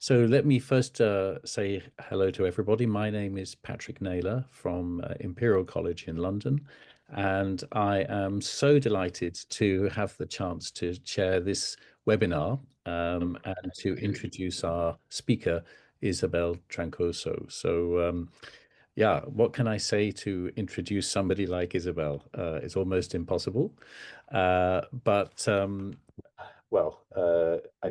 So let me first say hello to everybody. My name is Patrick Naylor from Imperial College in London, and I am so delighted to have the chance to chair this webinar and to introduce our speaker, Isabel Trancoso. So yeah, what can I say to introduce somebody like Isabel? It's almost impossible, but I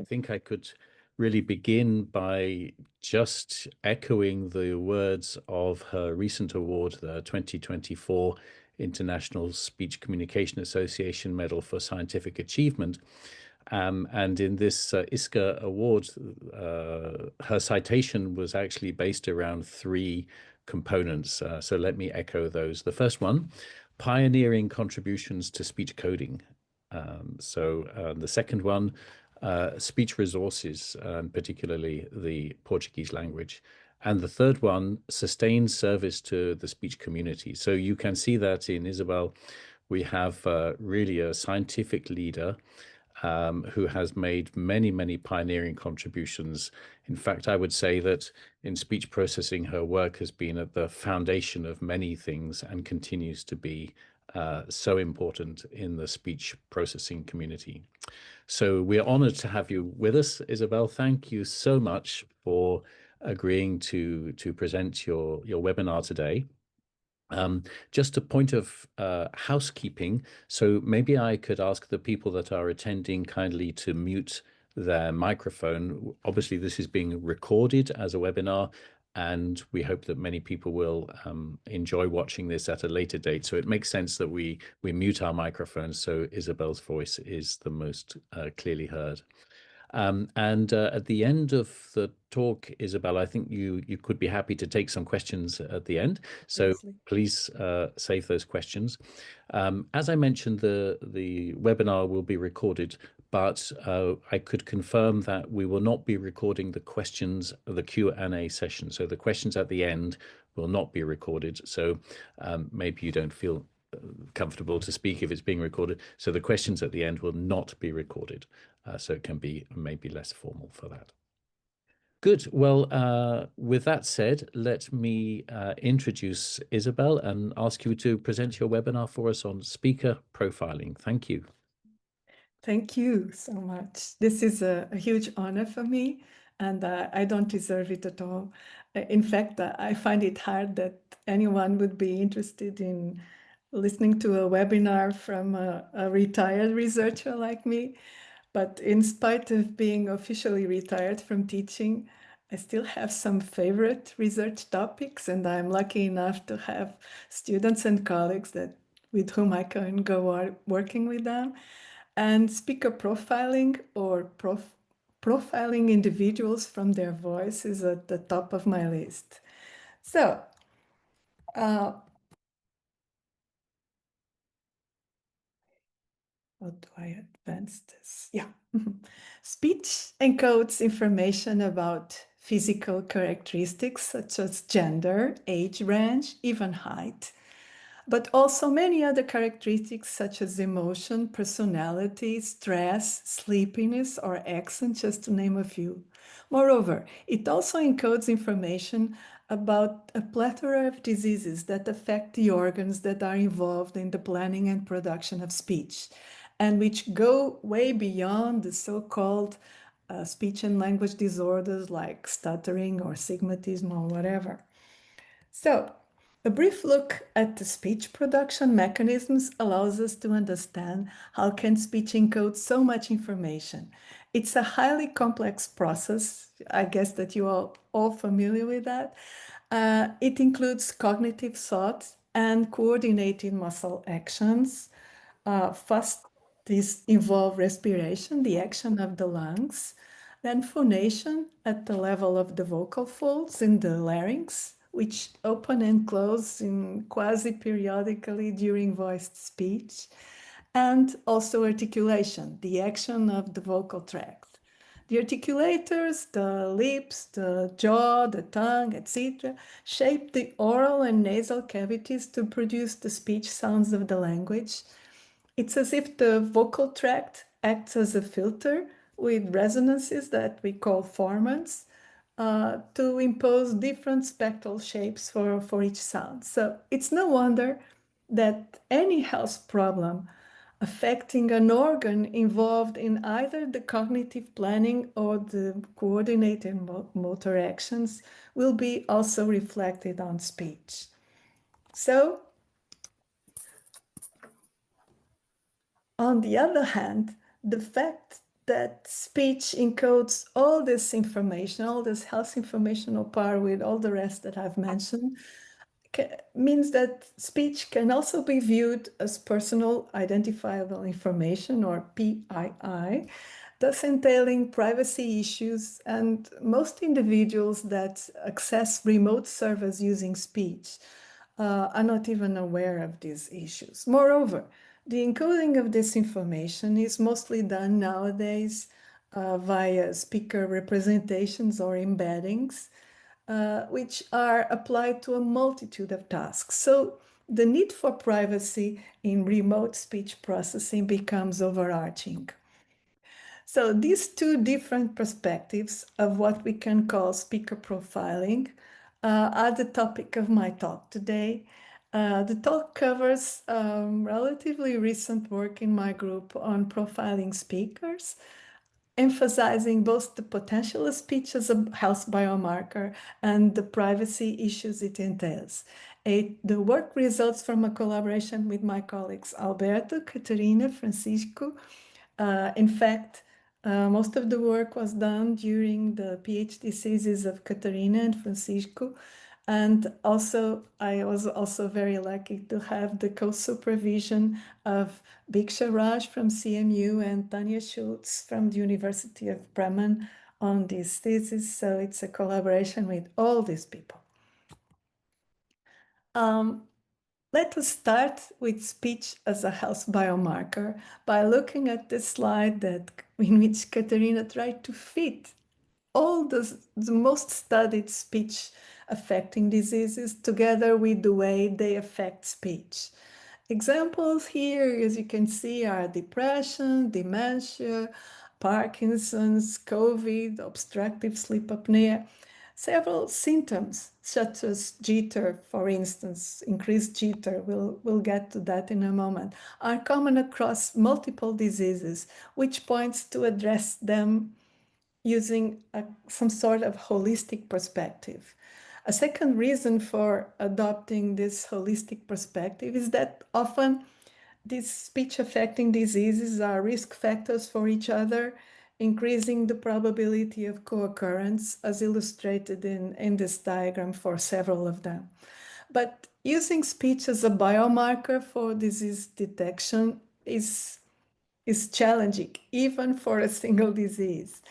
think I could really begin by just echoing the words of her recent award, the 2024 International Speech Communication Association Medal for Scientific Achievement. And in this ISCA award, her citation was actually based around three components. So let me echo those. The first one, pioneering contributions to speech coding. The second one, speech resources, particularly the Portuguese language. And the third one, sustained service to the speech community. So you can see that in Isabel, we have really a scientific leader who has made many, many pioneering contributions. In fact, I would say that in speech processing, her work has been at the foundation of many things and continues to be so important in the speech processing community. So we're honored to have you with us, Isabel. Thank you so much for agreeing to present your webinar today. Just a point of housekeeping. So maybe I could ask the people that are attending kindly to mute their microphone. Obviously, this is being recorded as a webinar, and we hope that many people will enjoy watching this at a later date. So it makes sense that we mute our microphones so Isabel's voice is the most clearly heard. At the end of the talk, Isabel, I think you could be happy to take some questions at the end. So please save those questions. As I mentioned, the webinar will be recorded, but I could confirm that we will not be recording the questions of the Q&A session. So the questions at the end will not be recorded. So maybe you don't feel comfortable to speak if it's being recorded. So the questions at the end will not be recorded. So it can be maybe less formal for that. Good. Well, with that said, let me introduce Isabel and ask you to present your webinar for us on speaker profiling. Thank you. Thank you so much. This is a huge honor for me, and I don't deserve it at all. In fact, I find it hard that anyone would be interested in listening to a webinar from a retired researcher like me. But in spite of being officially retired from teaching, I still have some favorite research topics, and I'm lucky enough to have students and colleagues with whom I can go working with them. And speaker profiling or profiling individuals from their voice is at the top of my list. So, how do I advance this? Yeah. Speech encodes information about physical characteristics such as gender, age range, even height, but also many other characteristics such as emotion, personality, stress, sleepiness, or accent, just to name a few. Moreover, it also encodes information about a plethora of diseases that affect the organs that are involved in the planning and production of speech, and which go way beyond the so-called speech and language disorders like stuttering or stigmatism or whatever. So, a brief look at the speech production mechanisms allows us to understand how can speech encode so much information. It's a highly complex process. I guess that you are all familiar with that. It includes cognitive thought and coordinated muscle actions. First, these involve respiration, the action of the lungs, then phonation at the level of the vocal folds in the larynx, which open and close in quasi-periodically during voiced speech, and also articulation, the action of the vocal tract. The articulators, the lips, the jaw, the tongue, etc., shape the oral and nasal cavities to produce the speech sounds of the language. It's as if the vocal tract acts as a filter with resonances that we call formants to impose different spectral shapes for each sound. So it's no wonder that any health problem affecting an organ involved in either the cognitive planning or the coordinated motor actions will be also reflected on speech. So, on the other hand, the fact that speech encodes all this information, all this health information on par with all the rest that I've mentioned, means that speech can also be viewed as personal identifiable information, or PII, thus entailing privacy issues, and most individuals that access remote servers using speech are not even aware of these issues. Moreover, the encoding of this information is mostly done nowadays via speaker representations or embeddings, which are applied to a multitude of tasks. So the need for privacy in remote speech processing becomes overarching. So these two different perspectives of what we can call speaker profiling are the topic of my talk today. The talk covers relatively recent work in my group on profiling speakers, emphasizing both the potential of speech as a health biomarker and the privacy issues it entails. The work results from a collaboration with my colleagues Alberto, Caterina, Francisco. In fact, most of the work was done during the PhD thesis of Caterina and Francisco. And also, I was also very lucky to have the co-supervision of Biksha Raj from CMU and Tanya Schultz from the University of Bremen on this thesis. So it's a collaboration with all these people. Let us start with speech as a health biomarker by looking at this slide in which Katerina tried to fit all the most studied speech affecting diseases together with the way they affect speech. Examples here, as you can see, are depression, dementia, Parkinson's, COVID, obstructive sleep apnea. Several symptoms, such as jitter, for instance, increased jitter, we'll get to that in a moment, are common across multiple diseases, which points to address them using some sort of holistic perspective. A second reason for adopting this holistic perspective is that often these speech affecting diseases are risk factors for each other, increasing the probability of co-occurrence, as illustrated in this diagram for several of them. But using speech as a biomarker for disease detection is challenging, even for a single disease.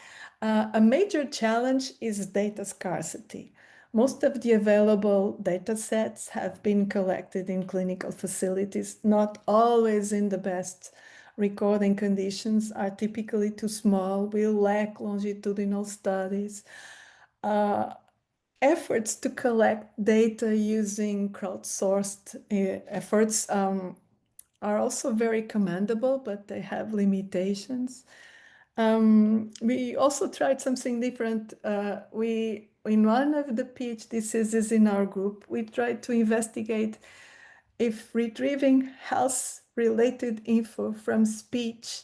A major challenge is data scarcity. Most of the available data sets have been collected in clinical facilities, not always in the best recording conditions, are typically too small, will lack longitudinal studies. Efforts to collect data using crowdsourced efforts are also very commendable, but they have limitations. We also tried something different. In one of the PhD theses in our group, we tried to investigate if retrieving health-related info from speech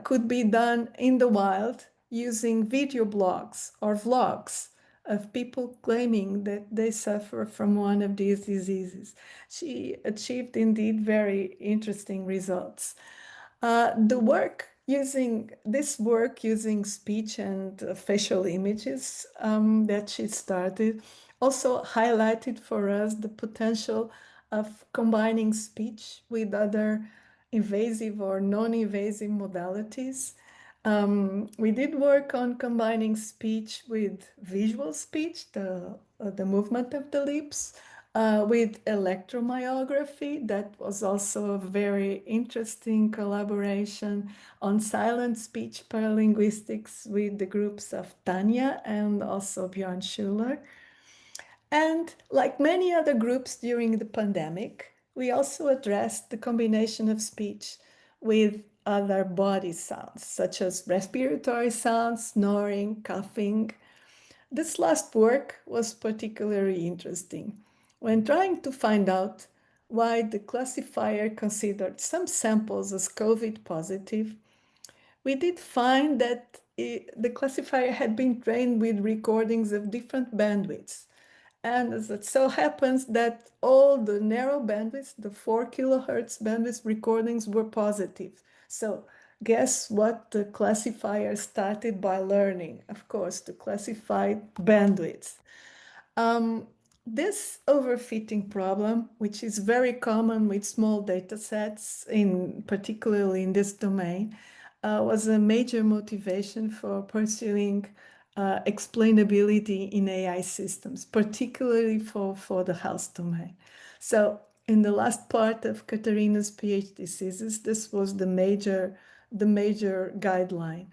could be done in the wild using video blogs or vlogs of people claiming that they suffer from one of these diseases. She achieved indeed very interesting results. This work using speech and facial images that she started also highlighted for us the potential of combining speech with other invasive or non-invasive modalities. We did work on combining speech with visual speech, the movement of the lips, with electromyography. That was also a very interesting collaboration on silent speech paralinguistics with the groups of Tanya and also Björn Schuler. And like many other groups during the pandemic, we also addressed the combination of speech with other body sounds, such as respiratory sounds, snoring, coughing. This last work was particularly interesting when trying to find out why the classifier considered some samples as COVID positive. We did find that the classifier had been trained with recordings of different bandwidths. And as it so happens that all the narrow bandwidths, the 4 kilohertz bandwidth recordings were positive. So guess what the classifier started by learning? Of course, to classify bandwidths. Um, this overfitting problem, which is very common with small data sets, particularly in this domain, was a major motivation for pursuing explainability in AI systems, particularly for the health domain. So in the last part of Katarina's PhD thesis, this was the major guideline.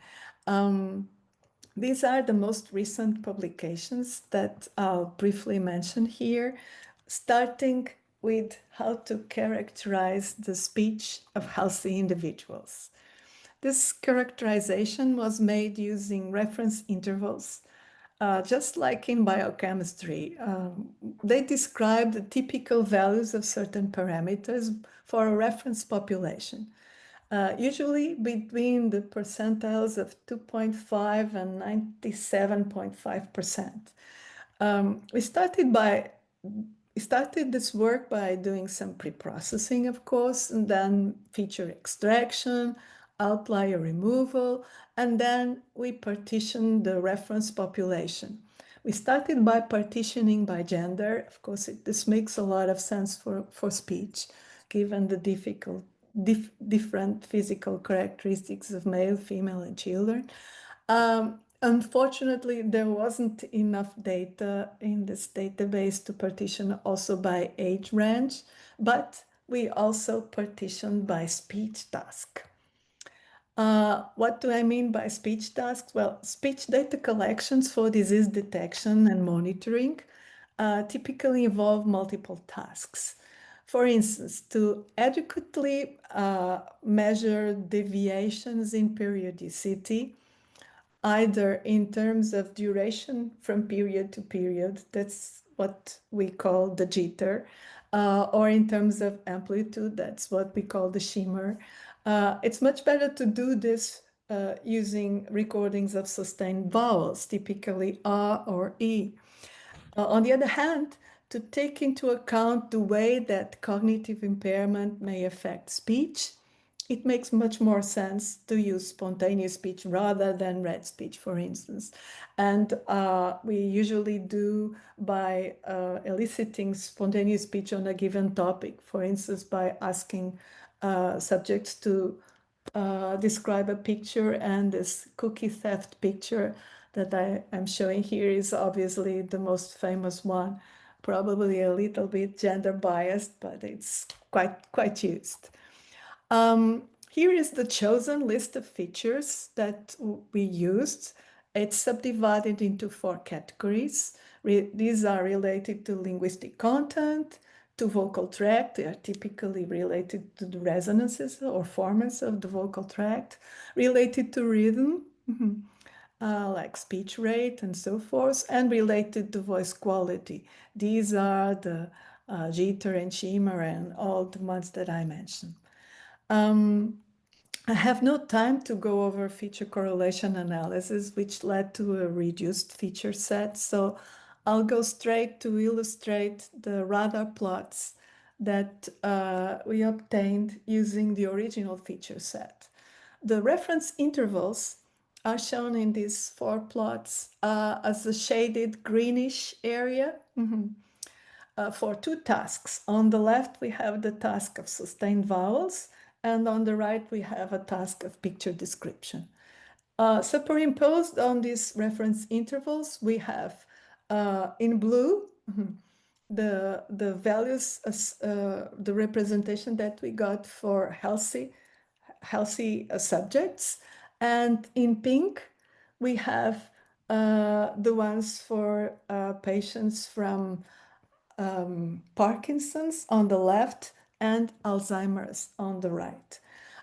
These are the most recent publications that I'll briefly mention here, starting with how to characterize the speech of healthy individuals. This characterization was made using reference intervals. Just like in biochemistry, they describe the typical values of certain parameters for a reference population. Usually between the percentiles of 2.5 and 97.5%. We started this work by doing some pre-processing, of course, and then feature extraction, outlier removal, and then we partitioned the reference population. We started by partitioning by gender. Of course, this makes a lot of sense for speech, given the different physical characteristics of male, female, and children. Unfortunately, there wasn't enough data in this database to partition also by age range, but we also partitioned by speech task. What do I mean by speech tasks? Well, speech data collections for disease detection and monitoring typically involve multiple tasks. For instance, to adequately measure deviations in periodicity, either in terms of duration from period to period, that's what we call the jitter, or in terms of amplitude, that's what we call the shimmer. It's much better to do this using recordings of sustained vowels, typically R or E. On the other hand, to take into account the way that cognitive impairment may affect speech, it makes much more sense to use spontaneous speech rather than read speech, for instance. And we usually do by eliciting spontaneous speech on a given topic, for instance, by asking subjects to describe a picture, and this cookie theft picture that I am showing here is obviously the most famous one, probably a little bit gender biased, but it's quite used. Here is the chosen list of features that we used. It's subdivided into 4 categories. These are related to linguistic content, to vocal tract. They are typically related to the resonances or formants of the vocal tract, related to rhythm, like speech rate and so forth, and related to voice quality. These are the jitter and shimmer and all the ones that I mentioned. I have no time to go over feature correlation analysis, which led to a reduced feature set. So I'll go straight to illustrate the radar plots that we obtained using the original feature set. The reference intervals are shown in these 4 plots as a shaded greenish area. For 2 tasks. On the left, we have the task of sustained vowels, and on the right, we have a task of picture description. Superimposed on these reference intervals, we have in blue the values, the representation that we got for healthy subjects, and in pink, we have the ones for patients from Parkinson's on the left and Alzheimer's on the right.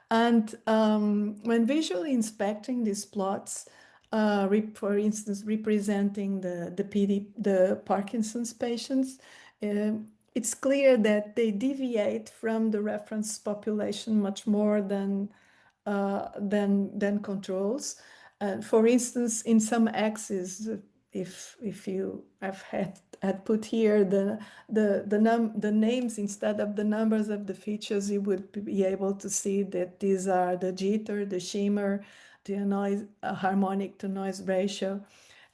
And when visually inspecting these plots, for instance, representing the Parkinson's patients, it's clear that they deviate from the reference population much more than controls. For instance, in some axes, if you have had put here the names instead of the numbers of the features, you would be able to see that these are the jitter, the shimmer, the noise, harmonic to noise ratio,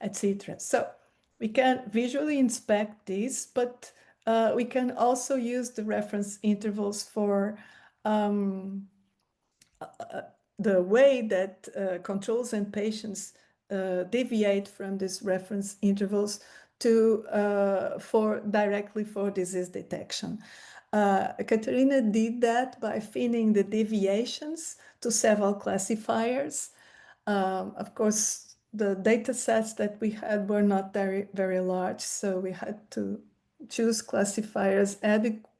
etc. So we can visually inspect these, but we can also use the reference intervals for the way that controls and patients deviate from these reference intervals to directly for disease detection. Katerina did that by fitting the deviations to several classifiers. Of course, the data sets that we had were not very large, so we had to choose classifiers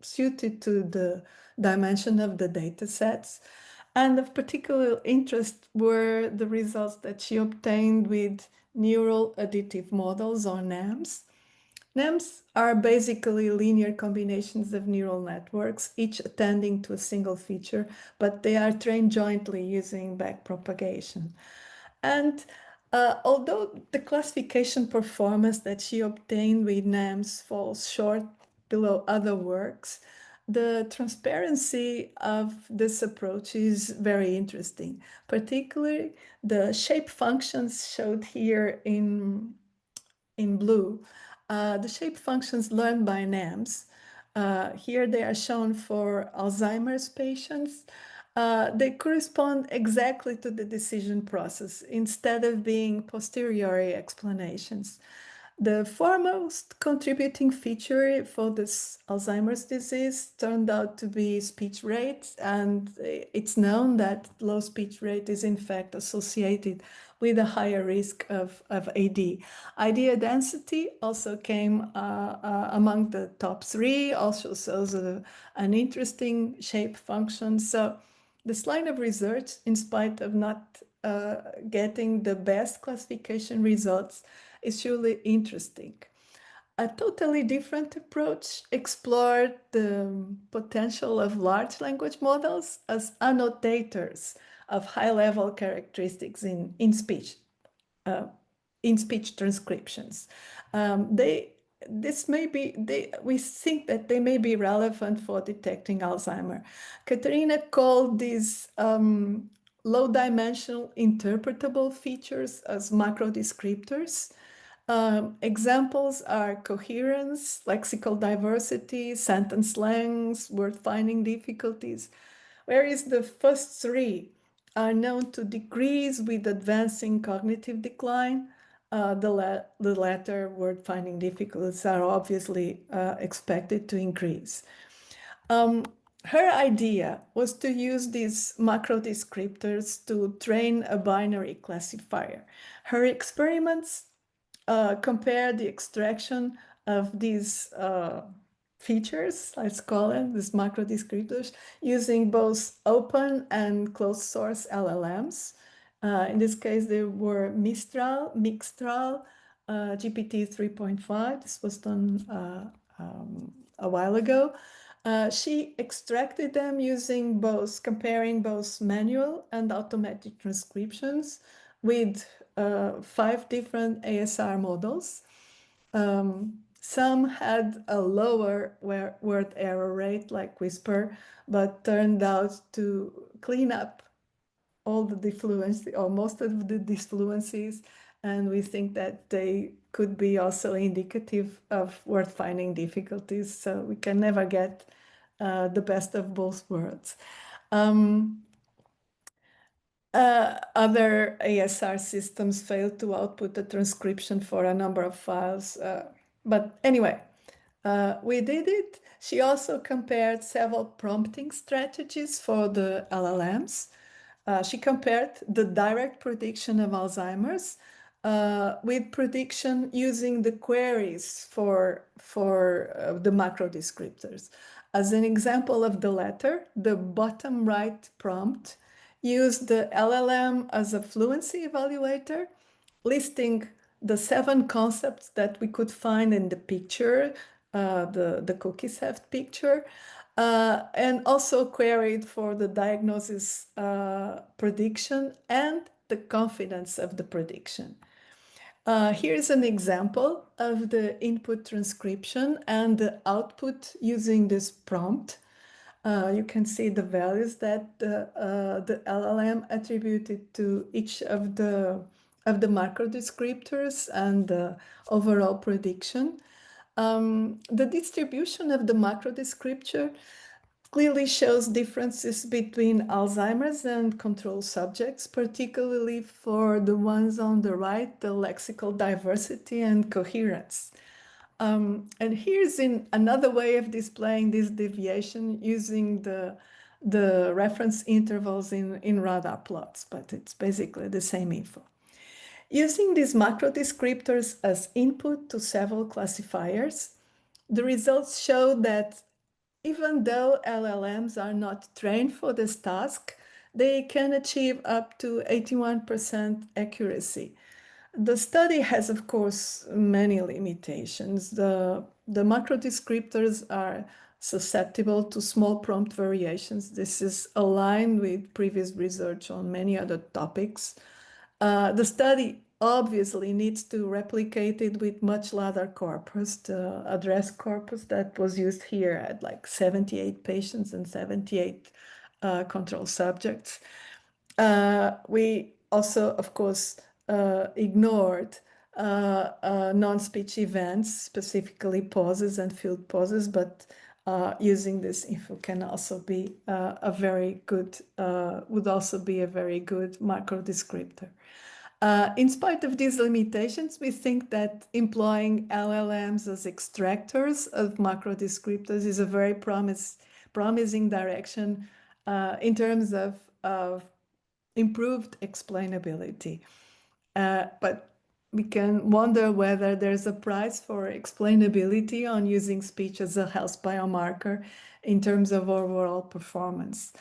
suited to the dimension of the data sets. And of particular interest were the results that she obtained with neural additive models, or NAMs. NAMs are basically linear combinations of neural networks, each attending to a single feature, but they are trained jointly using backpropagation. And although the classification performance that she obtained with NAMs falls short below other works, the transparency of this approach is very interesting. Particularly, the shape functions showed here in blue. The shape functions learned by NAMs. Here they are shown for Alzheimer's patients. They correspond exactly to the decision process instead of being posteriori explanations. The foremost contributing feature for this Alzheimer's disease turned out to be speech rate, and it's known that low speech rate is in fact associated with a higher risk of AD. Idea density also came among the top three, also shows an interesting shape function. So this line of research, in spite of not getting the best classification results, is surely interesting. A totally different approach explored the potential of large language models as annotators of high-level characteristics in speech transcriptions. We think that they may be relevant for detecting Alzheimer. Katerina called these low-dimensional interpretable features as macro descriptors. Examples are coherence, lexical diversity, sentence lengths, word finding difficulties, whereas the first three are known to decrease with advancing cognitive decline. The latter, word finding difficulties, are obviously expected to increase. Her idea was to use these macro descriptors to train a binary classifier. Her experiments compare the extraction of these features, let's call them, these macro descriptors, using both open and closed source LLMs. In this case, they were Mixtral, GPT 3.5. This was done a while ago. She extracted them using comparing both manual and automatic transcriptions with 5 different ASR models. Some had a lower word error rate, like Whisper, but turned out to clean up all the disfluency, or most of the disfluencies, and we think that they could be also indicative of word finding difficulties. So we can never get the best of both worlds. Other ASR systems failed to output a transcription for a number of files. But anyway, we did it. She also compared several prompting strategies for the LLMs. She compared the direct prediction of Alzheimer's with prediction using the queries for the macro descriptors. As an example of the latter, the bottom right prompt used the LLM as a fluency evaluator, listing the 7 concepts that we could find in the picture, the cookies heft picture, and also queried for the diagnosis prediction and the confidence of the prediction. Here's an example of the input transcription and the output using this prompt. You can see the values that the LLM attributed to each of the macro descriptors and the overall prediction. The distribution of the macro descriptor clearly shows differences between Alzheimer's and control subjects, particularly for the ones on the right, the lexical diversity and coherence. And here's another way of displaying this deviation using the reference intervals in radar plots, but it's basically the same info. Using these macro descriptors as input to several classifiers, the results show that even though LLMs are not trained for this task, they can achieve up to 81% accuracy. The study has, of course, many limitations. The macro descriptors are susceptible to small prompt variations. This is aligned with previous research on many other topics. The study obviously needs to replicate it with much larger corpus. The address corpus that was used here had like 78 patients and 78 control subjects. We also, of course, ignored non-speech events, specifically pauses and field pauses, but using this info can also be a very good, would also be a very good macro descriptor. In spite of these limitations, we think that employing LLMs as extractors of macro descriptors is a very promising direction in terms of improved explainability. But we can wonder whether there's a price for explainability on using speech as a health biomarker in terms of overall performance.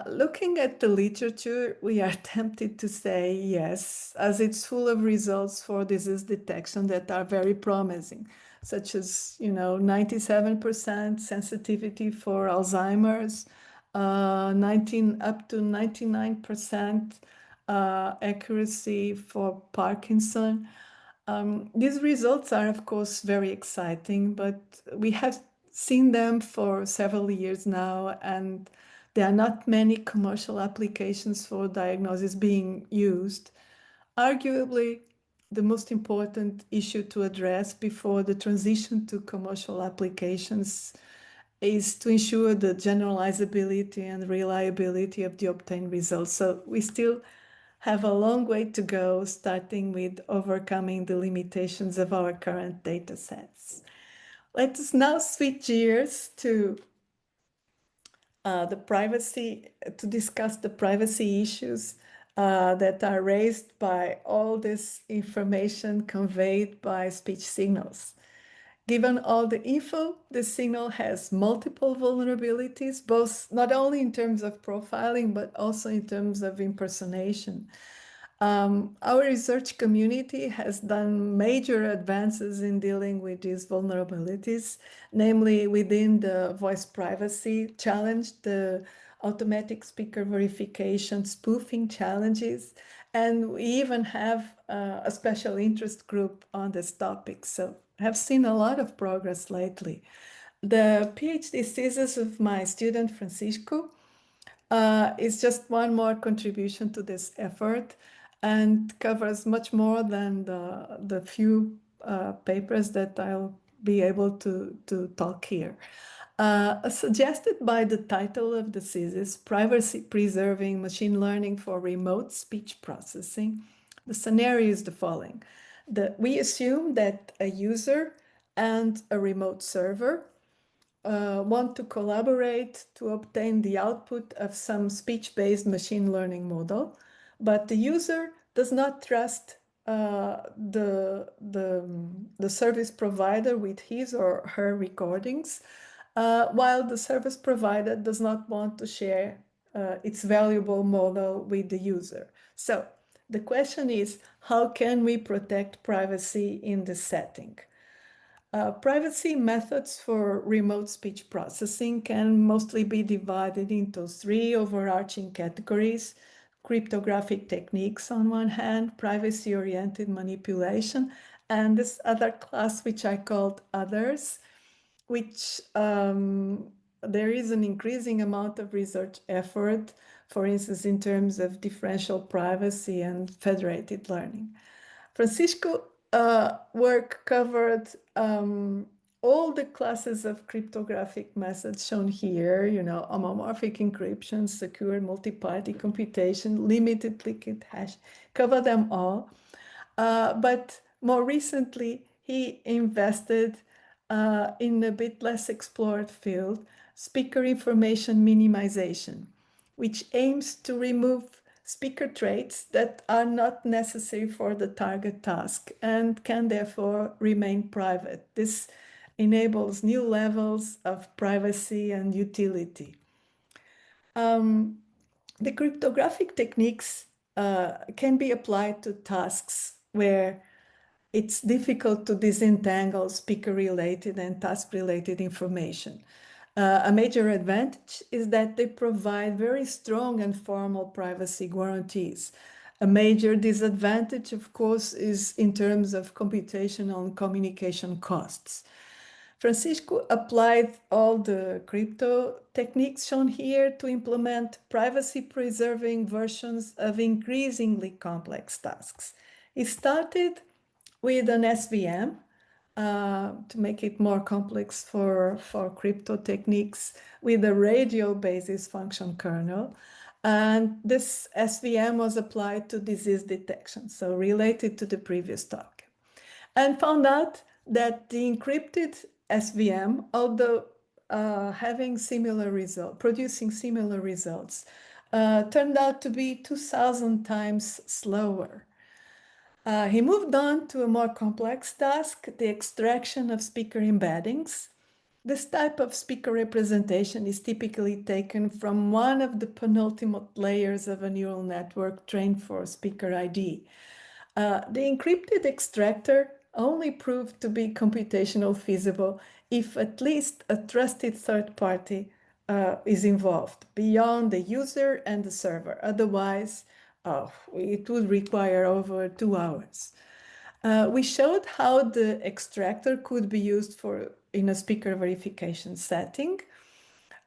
Looking at the literature, we are tempted to say yes, as it's full of results for disease detection that are very promising, such as, 97% sensitivity for Alzheimer's, 19 up to 99% accuracy for Parkinson. These results are, of course, very exciting, but we have seen them for several years now, and there are not many commercial applications for diagnosis being used. Arguably, the most important issue to address before the transition to commercial applications is to ensure the generalizability and reliability of the obtained results. So we still have a long way to go, starting with overcoming the limitations of our current data sets. Let us now switch gears to to discuss the privacy issues that are raised by all this information conveyed by speech signals. Given all the info, the signal has multiple vulnerabilities, both not only in terms of profiling, but also in terms of impersonation. Our research community has done major advances in dealing with these vulnerabilities, namely within the voice privacy challenge, the automatic speaker verification spoofing challenges, and we even have a special interest group on this topic. So I have seen a lot of progress lately. The PhD thesis of my student Francisco is just one more contribution to this effort and covers much more than the few papers that I'll be able to talk here. Suggested by the title of the thesis, Privacy Preserving Machine Learning for Remote Speech Processing, the scenario is the following. We assume that a user and a remote server want to collaborate to obtain the output of some speech-based machine learning model, but the user does not trust the service provider with his or her recordings, while the service provider does not want to share its valuable model with the user. So The question is, how can we protect privacy in this setting? Privacy methods for remote speech processing can mostly be divided into three overarching categories: cryptographic techniques on one hand, privacy-oriented manipulation, and this other class which I called others, which there is an increasing amount of research effort, for instance, in terms of differential privacy and federated learning. Francisco work covered all the classes of cryptographic methods shown here, homomorphic encryption, secure multi-party computation, limited liquid hash, cover them all. But more recently, he invested in a bit less explored field, speaker information minimization, which aims to remove speaker traits that are not necessary for the target task and can therefore remain private. This enables new levels of privacy and utility. The cryptographic techniques can be applied to tasks where it's difficult to disentangle speaker-related and task-related information. A major advantage is that they provide very strong and formal privacy guarantees. A major disadvantage, of course, is in terms of computational and communication costs. Francisco applied all the crypto techniques shown here to implement privacy-preserving versions of increasingly complex tasks. He started with an SVM to make it more complex for crypto techniques with a radio basis function kernel. And this SVM was applied to disease detection, so related to the previous talk. And found out that the encrypted SVM, although having similar results, producing similar results, turned out to be 2,000 times slower. He moved on to a more complex task, the extraction of speaker embeddings. This type of speaker representation is typically taken from one of the penultimate layers of a neural network trained for speaker ID. The encrypted extractor only proved to be computational feasible if at least a trusted third party is involved beyond the user and the server. Otherwise, it would require over 2 hours. We showed how the extractor could be used in a speaker verification setting,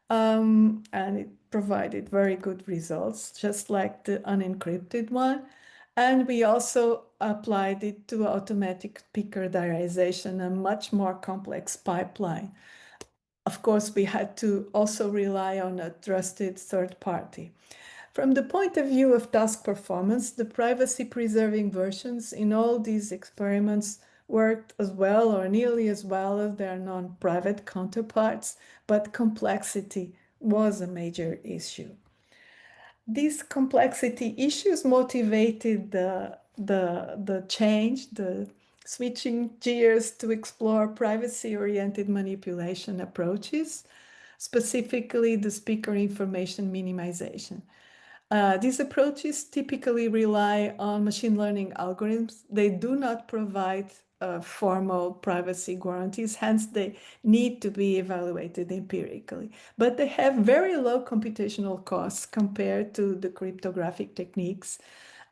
and it provided very good results, just like the unencrypted one. And we also applied it to automatic speaker diarization, a much more complex pipeline. Of course, we had to also rely on a trusted third party. From the point of view of task performance, the privacy-preserving versions in all these experiments worked as well or nearly as well as their non-private counterparts, but complexity was a major issue. These complexity issues motivated the change, the switching gears to explore privacy-oriented manipulation approaches, specifically the speaker information minimization. These approaches typically rely on machine learning algorithms. They do not provide formal privacy guarantees, hence they need to be evaluated empirically. But they have very low computational costs compared to the cryptographic techniques,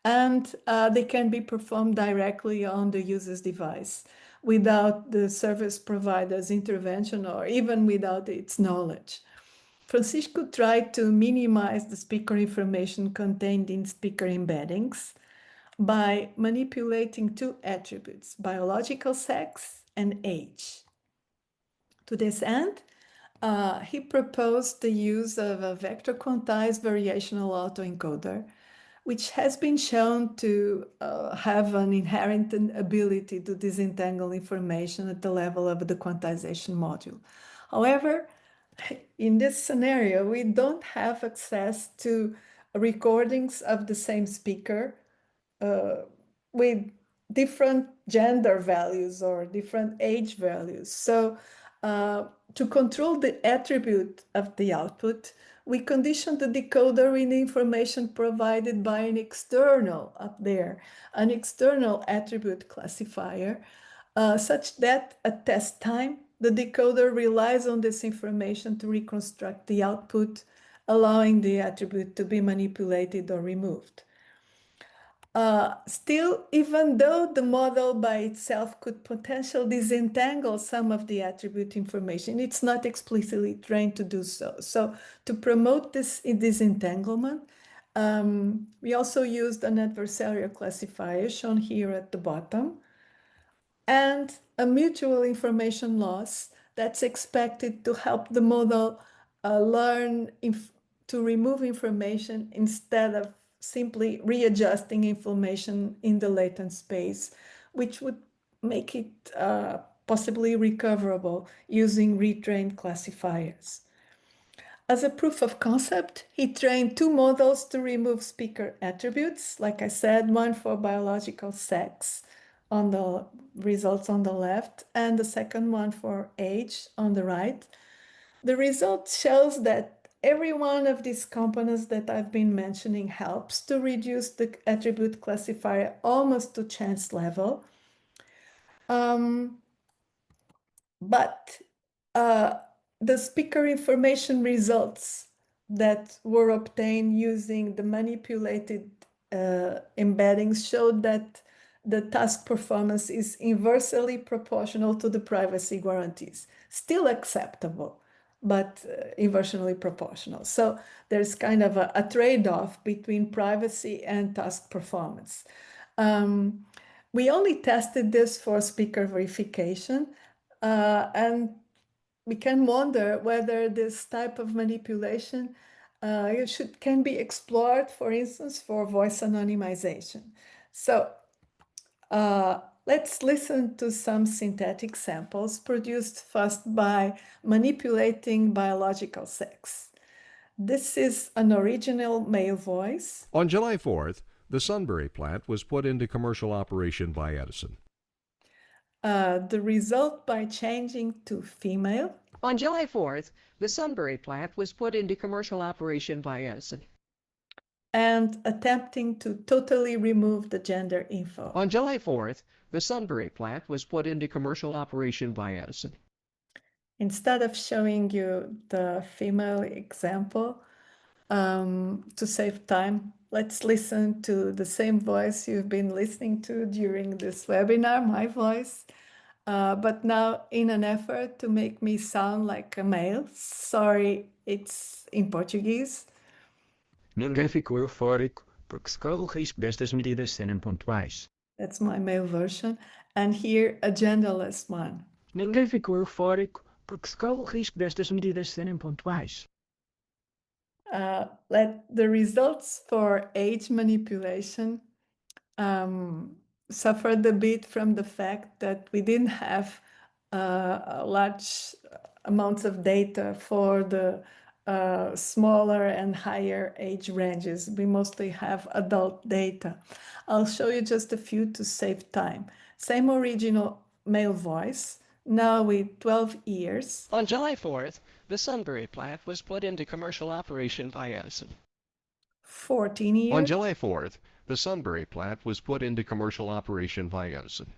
and they can be performed directly on the user's device without the service provider's intervention or even without its knowledge. Francisco tried to minimize the speaker information contained in speaker embeddings by manipulating two attributes, biological sex and age. To this end, he proposed the use of a vector quantized variational autoencoder, which has been shown to have an inherent ability to disentangle information at the level of the quantization module. However, in this scenario, we don't have access to recordings of the same speaker with different gender values or different age values. So to control the attribute of the output, we condition the decoder with information provided by an external up there, an external attribute classifier, such that at test time, the decoder relies on this information to reconstruct the output, allowing the attribute to be manipulated or removed. Still, even though the model by itself could potentially disentangle some of the attribute information, it's not explicitly trained to do so. So to promote this disentanglement, we also used an adversarial classifier shown here at the bottom, and a mutual information loss that's expected to help the model learn to remove information instead of simply readjusting information in the latent space, which would make it possibly recoverable using retrained classifiers. As a proof of concept, he trained two models to remove speaker attributes. Like I said, one for biological sex on the results on the left, and the second one for age on the right. The result shows that every one of these components that I've been mentioning helps to reduce the attribute classifier almost to chance level. But the speaker information results that were obtained using the manipulated embeddings showed that the task performance is inversely proportional to the privacy guarantees. Still acceptable, but inversely proportional. So there's kind of a trade-off between privacy and task performance. We only tested this for speaker verification, and we can wonder whether this type of manipulation can be explored, for instance, for voice anonymization. So let's listen to some synthetic samples produced first by manipulating biological sex. This is an original male voice. On July 4th, the Sunbury plant was put into commercial operation by Edison. The result by changing to female. On July 4th, the Sunbury plant was put into commercial operation by Edison. And attempting to totally remove the gender info. On July 4th, the Sunbury plant was put into commercial operation by Edison. Instead of showing you the female example, to save time, let's listen to the same voice you've been listening to during this webinar, my voice, but now in an effort to make me sound like a male. Sorry, it's in Portuguese. Ninguém ficou eufórico porque se corre o risco destas medidas serem pontuais. That's my male version. And here, a genderless one. Ninguém ficou eufórico porque se corre o risco destas medidas serem pontuais. Let the results for age manipulation suffered a bit from the fact that we didn't have large amounts of data for the smaller and higher age ranges. We mostly have adult data. I'll show you just a few to save time. Same original male voice, now with 12 years. On July 4th, the Sunbury plant was put into commercial operation by Edison. 14 years. On July 4th, the Sunbury plant was put into commercial operation by Edison.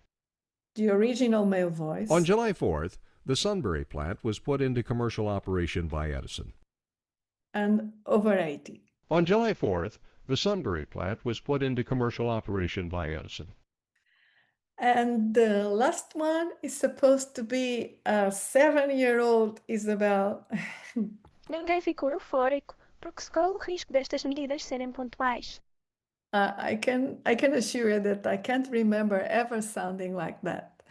The original male voice. On July 4th, the Sunbury plant was put into commercial operation by Edison. And over 80. On July 4th, the Sunbury plant was put into commercial operation by Edison. And the last one is supposed to be a 7-year-old Isabel. Ninguém ficou eufórico porque se corre o risco destas medidas serem pontuais. I can assure you that I can't remember ever sounding like that.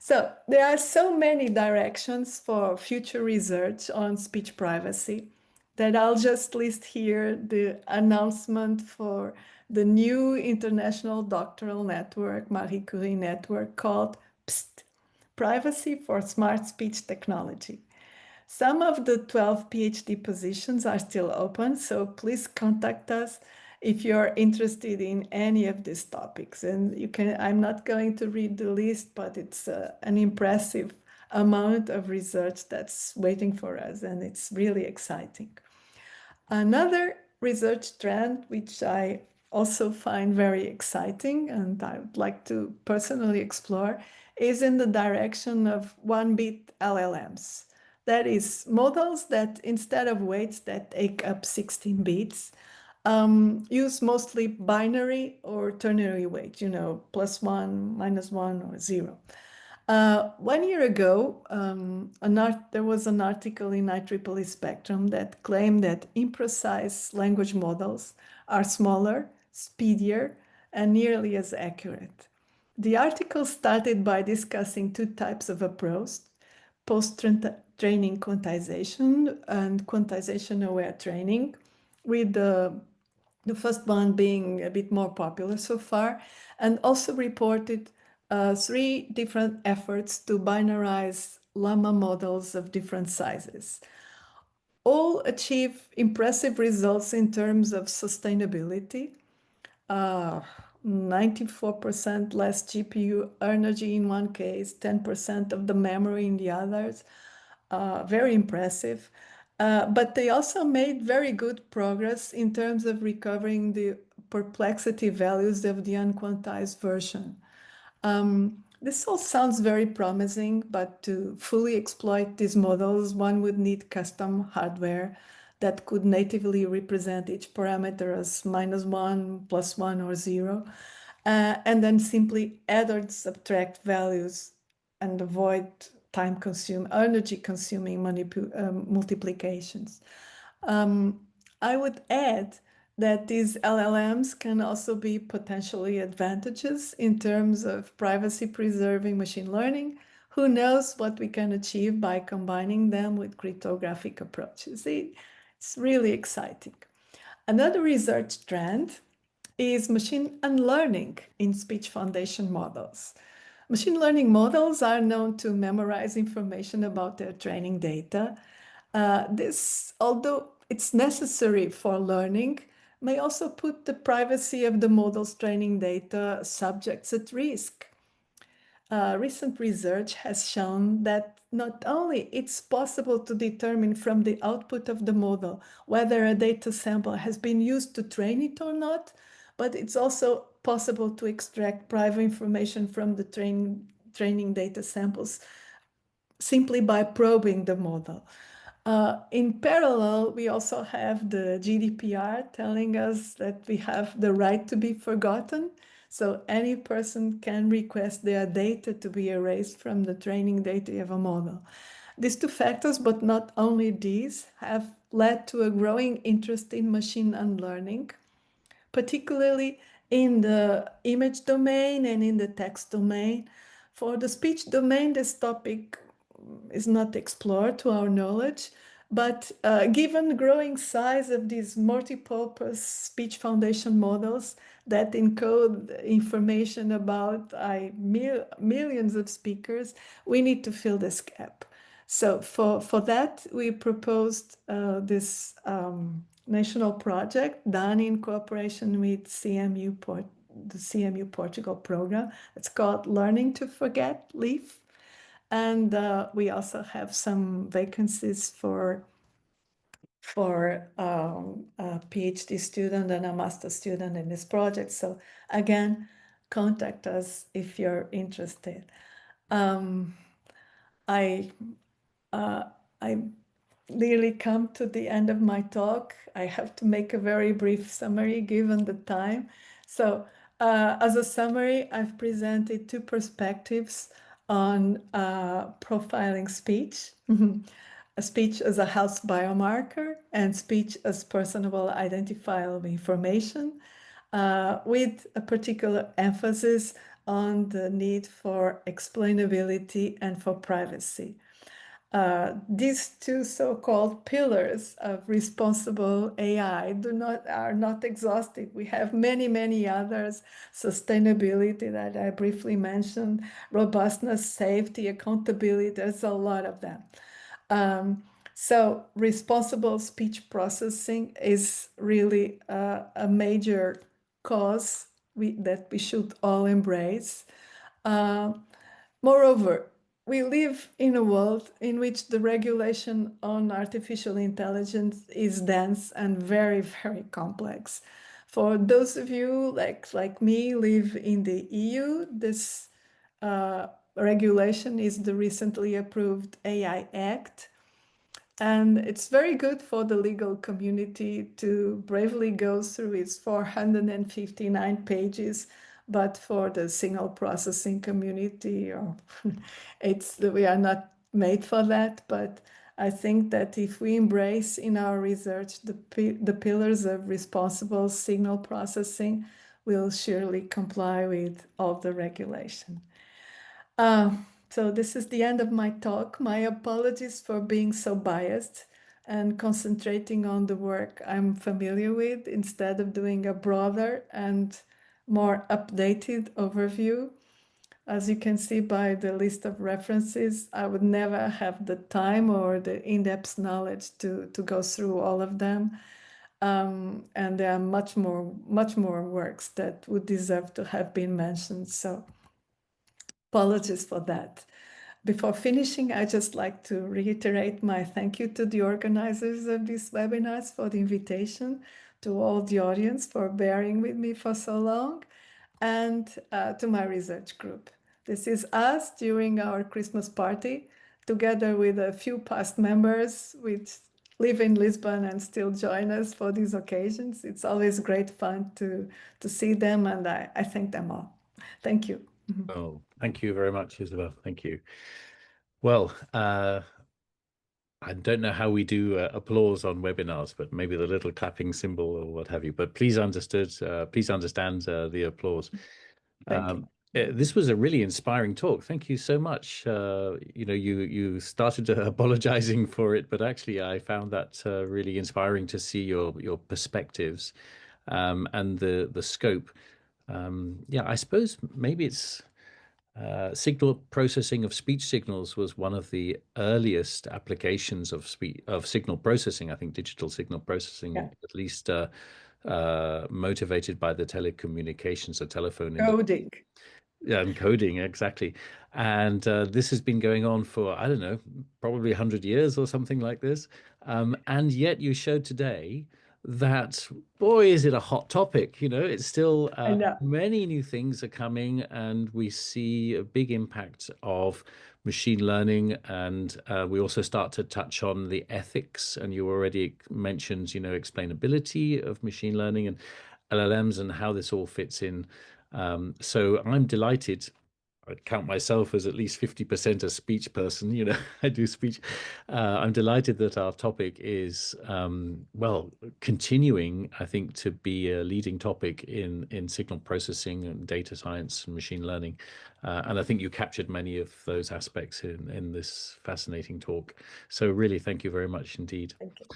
So there are so many directions for future research on speech privacy that I'll just list here the announcement for the new international doctoral network, Marie Curie network, called PST, Privacy for Smart Speech Technology. Some of the 12 PhD positions are still open, so please contact us if you're interested in any of these topics. And I'm not going to read the list, but it's an impressive amount of research that's waiting for us, and it's really exciting. Another research trend, which I also find very exciting and I would like to personally explore, is in the direction of one-bit LLMs. That is, models that instead of weights that take up 16 bits, use mostly binary or ternary weight, +1, -1, or 0. 1 year ago, there was an article in IEEE Spectrum that claimed that imprecise language models are smaller, speedier, and nearly as accurate. The article started by discussing two types of approach: post-training quantization and quantization-aware training, with the first one being a bit more popular so far, and also reported 3 different efforts to binarize llama models of different sizes. All achieve impressive results in terms of sustainability. 94% less GPU energy in one case, 10% of the memory in the others. Very impressive. But they also made very good progress in terms of recovering the perplexity values of the unquantized version. This all sounds very promising, but to fully exploit these models, one would need custom hardware that could natively represent each parameter as -1, +1, or 0, and then simply add or subtract values and avoid energy-consuming multiplications. I would add that these LLMs can also be potentially advantages in terms of privacy-preserving machine learning. Who knows what we can achieve by combining them with cryptographic approaches? It's really exciting. Another research trend is machine unlearning in speech foundation models. Machine learning models are known to memorize information about their training data. This, although it's necessary for learning, may also put the privacy of the model's training data subjects at risk. Recent research has shown that not only it's possible to determine from the output of the model whether a data sample has been used to train it or not, but it's also possible to extract private information from the training data samples simply by probing the model. In parallel, we also have the GDPR telling us that we have the right to be forgotten. So any person can request their data to be erased from the training data of a model. These two factors, but not only these, have led to a growing interest in machine unlearning, particularly in the image domain and in the text domain. For the speech domain, this topic is not explored to our knowledge, but given the growing size of these multi-purpose speech foundation models that encode information about millions of speakers, we need to fill this gap. So for that, we proposed this national project done in cooperation with the CMU Portugal program. It's called Learning to Forget, LEAF. And we also have some vacancies for a PhD student and a master student in this project. So again, contact us if you're interested. I nearly come to the end of my talk. I have to make a very brief summary given the time. So as a summary, I've presented 2 perspectives on profiling speech. Speech as a health biomarker and speech as personable identifiable information, with a particular emphasis on the need for explainability and for privacy. These 2 so-called pillars of responsible AI are not exhaustive. We have many others: sustainability that I briefly mentioned, robustness, safety, accountability. There's a lot of them. So responsible speech processing is really a major cause that we should all embrace. Moreover, we live in a world in which the regulation on artificial intelligence is dense and very, very complex. For those of you like me live in the EU, this regulation is the recently approved AI Act. And it's very good for the legal community to bravely go through its 459 pages, but for the signal processing community, we are not made for that. But I think that if we embrace in our research the pillars of responsible signal processing, we'll surely comply with all the regulation. So this is the end of my talk. My apologies for being so biased and concentrating on the work I'm familiar with instead of doing a broader and more updated overview. As you can see by the list of references, I would never have the time or the in-depth knowledge to go through all of them. And there are much more works that would deserve to have been mentioned. So apologies for that. Before finishing, I'd just like to reiterate my thank you to the organizers of these webinars for the invitation, to all the audience for bearing with me for so long, and to my research group. This is us during our Christmas party, together with a few past members which live in Lisbon and still join us for these occasions. It's always great fun to see them, and I thank them all. Thank you. Oh, thank you very much, Isabel. Thank you. Well, I don't know how we do applause on webinars, but maybe the little clapping symbol or what have you. But please understand the applause. Thank you. This was a really inspiring talk. Thank you so much. You started apologizing for it, but actually I found that really inspiring to see your perspectives and the scope. Yeah, I suppose maybe it's signal processing of speech signals was one of the earliest applications of signal processing. I think digital signal processing, at least motivated by the telecommunications, the telephone industry. Coding. Yeah, and coding, exactly. And this has been going on for, I don't know, probably 100 years or something like this. And yet you showed today that, boy, is it a hot topic. It's still I know. many new things are coming, and we see a big impact of machine learning. And we also start to touch on the ethics. And you already mentioned, explainability of machine learning and LLMs and how this all fits in. So I'm delighted. I count myself as at least 50% a speech person. I do speech. I'm delighted that our topic is, continuing, I think, to be a leading topic in signal processing and data science and machine learning. And I think you captured many of those aspects in this fascinating talk. So really, thank you very much indeed. Thank you.